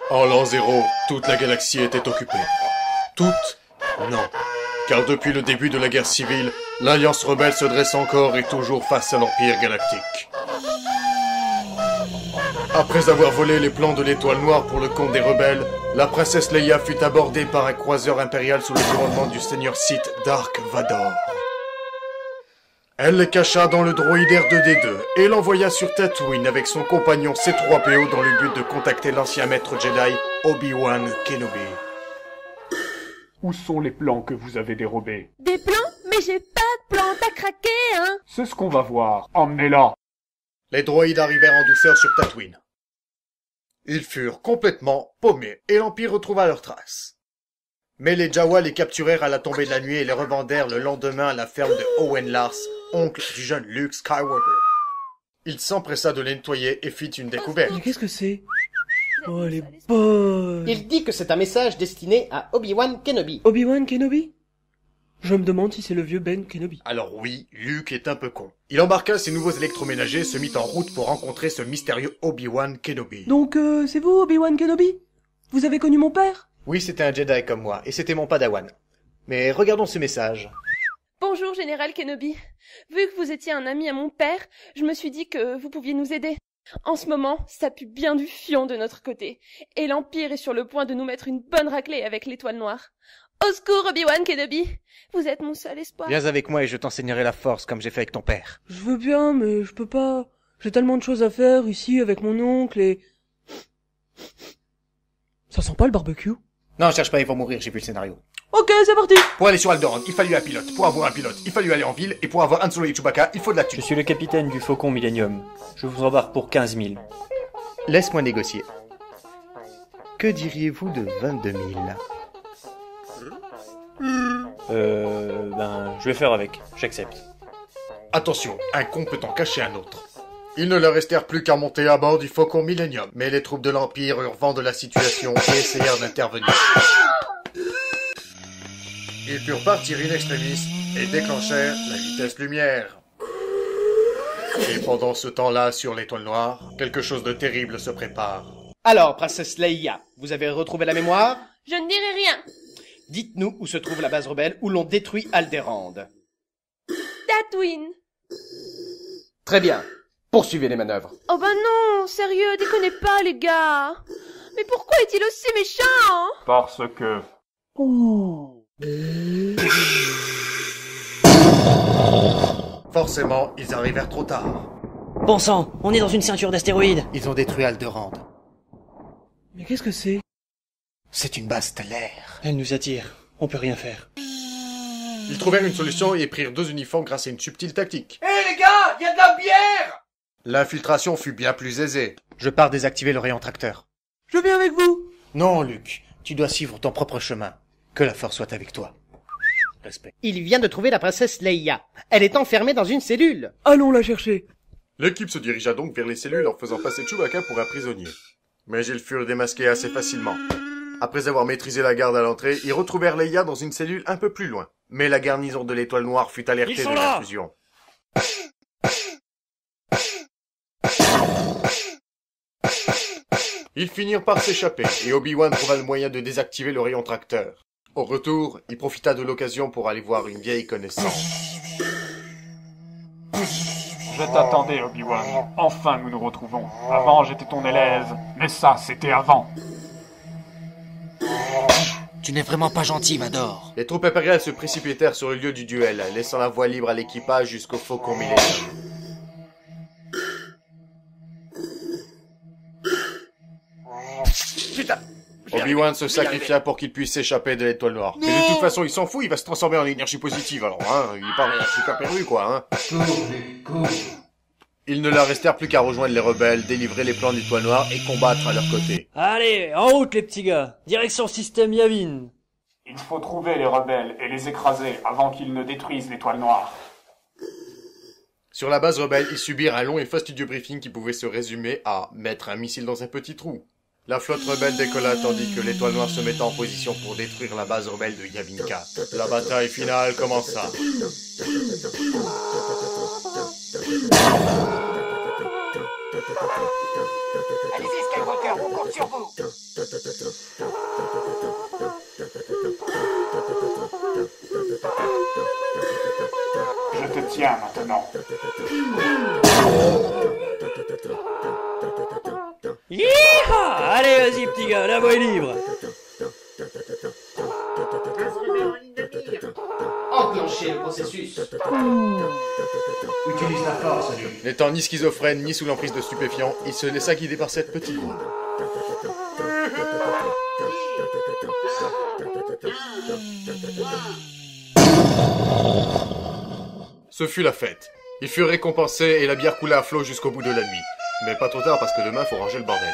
En l'an 0, toute la galaxie était occupée. Toute? Non. Car depuis le début de la guerre civile, l'Alliance rebelle se dresse encore et toujours face à l'Empire galactique. Après avoir volé les plans de l'Étoile Noire pour le compte des rebelles, la princesse Leia fut abordée par un croiseur impérial sous le commandement du seigneur Sith Dark Vador. Elle les cacha dans le droïde R2-D2 et l'envoya sur Tatooine avec son compagnon C-3PO dans le but de contacter l'ancien maître Jedi Obi-Wan Kenobi. Où sont les plans que vous avez dérobés? Des plans? Mais j'ai pas de plan, t'as craqué, hein? C'est ce qu'on va voir. Emmenez-la. Les droïdes arrivèrent en douceur sur Tatooine. Ils furent complètement paumés et l'Empire retrouva leurs traces. Mais les Jawa les capturèrent à la tombée de la nuit et les revendèrent le lendemain à la ferme de Owen Lars, oncle du jeune Luke Skywalker. Il s'empressa de les nettoyer et fit une découverte. Mais qu'est-ce que c'est? Oh, elle est bonne. Il dit que c'est un message destiné à Obi-Wan Kenobi. Obi-Wan Kenobi? Je me demande si c'est le vieux Ben Kenobi. Alors oui, Luke est un peu con. Il embarqua ses nouveaux électroménagers et se mit en route pour rencontrer ce mystérieux Obi-Wan Kenobi. Donc, c'est vous, Obi-Wan Kenobi? Vous avez connu mon père? Oui, c'était un Jedi comme moi, et c'était mon padawan. Mais regardons ce message. Bonjour, Général Kenobi. Vu que vous étiez un ami à mon père, je me suis dit que vous pouviez nous aider. En ce moment, ça pue bien du fion de notre côté. Et l'Empire est sur le point de nous mettre une bonne raclée avec l'Étoile Noire. Au secours, Obi-Wan Kenobi! Vous êtes mon seul espoir. Viens avec moi et je t'enseignerai la force comme j'ai fait avec ton père. Je veux bien, mais je peux pas. J'ai tellement de choses à faire ici avec mon oncle et... Ça sent pas le barbecue? Non, cherche pas, ils vont mourir, j'ai vu le scénario. Ok, c'est parti! Pour aller sur Alderaan, il fallut un pilote. Pour avoir un pilote, il fallut aller en ville. Et pour avoir Han Solo et Chewbacca, il faut de la Je thune. suis le capitaine du Faucon Millennium. Je vous embarque pour 15 000. Laisse-moi négocier. Que diriez-vous de 22 000? Je vais faire avec. J'accepte. Attention, un con peut en cacher un autre. Il ne leur restèrent plus qu'à monter à bord du Faucon Millennium. Mais les troupes de l'Empire eurent vent de la situation et essayèrent d'intervenir. Ils purent partir in extremis et déclenchèrent la vitesse lumière. Et pendant ce temps-là, sur l'Étoile Noire, quelque chose de terrible se prépare. Alors, princesse Leia, vous avez retrouvé la mémoire? Je ne dirai rien. Dites-nous où se trouve la base rebelle où l'on détruit Alderaan. Tatooine. Très bien. Poursuivez les manœuvres. Oh bah non, sérieux, déconnez pas, les gars. Mais pourquoi est-il aussi méchant? Parce que... Forcément, ils arrivèrent trop tard. Bon sang, on est dans une ceinture d'astéroïdes. Ils ont détruit Alderaan. Mais qu'est-ce que c'est? C'est une base stellaire. Elle nous attire. On peut rien faire. Ils trouvèrent une solution et prirent 2 uniformes grâce à une subtile tactique. Hé les gars, y a de la bière! L'infiltration fut bien plus aisée. Je pars désactiver le rayon tracteur. Je viens avec vous. Non, Luke, tu dois suivre ton propre chemin. Que la force soit avec toi. Respect. Il vient de trouver la princesse Leia. Elle est enfermée dans une cellule. Allons la chercher. L'équipe se dirigea donc vers les cellules en faisant passer Chewbacca pour un prisonnier. Mais ils furent démasqués assez facilement. Après avoir maîtrisé la garde à l'entrée, ils retrouvèrent Leia dans une cellule un peu plus loin. Mais la garnison de l'Étoile Noire fut alertée de l'intrusion. Ils finirent par s'échapper, et Obi-Wan trouva le moyen de désactiver le rayon tracteur. Au retour, il profita de l'occasion pour aller voir une vieille connaissance. Je t'attendais, Obi-Wan. Enfin, nous nous retrouvons. Avant, j'étais ton élève. Mais ça, c'était avant. Tu n'es vraiment pas gentil, Vador. Les troupes impériales se précipitèrent sur le lieu du duel, laissant la voie libre à l'équipage jusqu'au Faucon Millennium. Putain. Obi-Wan se sacrifia pour qu'il puisse s'échapper de l'Étoile Noire. Mais de toute façon, il s'en fout, il va se transformer en énergie positive, alors, hein, il est pas super perdu, quoi, hein. Il ne leur restèrent plus qu'à rejoindre les rebelles, délivrer les plans de l'Étoile Noire et combattre à leur côté. Allez, en route les petits gars. Direction système Yavin. Il faut trouver les rebelles et les écraser avant qu'ils ne détruisent l'Étoile Noire. Sur la base rebelle, ils subirent un long et fastidieux briefing qui pouvait se résumer à mettre un missile dans un petit trou. La flotte rebelle décolla tandis que l'étoile noire se mettait en position pour détruire la base rebelle de Yavinka. La bataille finale commença. Allez-y, Skywalker, on compte sur vous. Je te tiens maintenant. Yeeha! Allez, vas-y, petit gars, la voie est libre. Enclenchez le processus. Utilise la force, lui. N'étant ni schizophrène ni sous l'emprise de stupéfiants, il se laissa guider par cette petite voix. Ce fut la fête. Ils furent récompensés et la bière coula à flot jusqu'au bout de la nuit. Mais pas trop tard parce que demain faut ranger le bordel.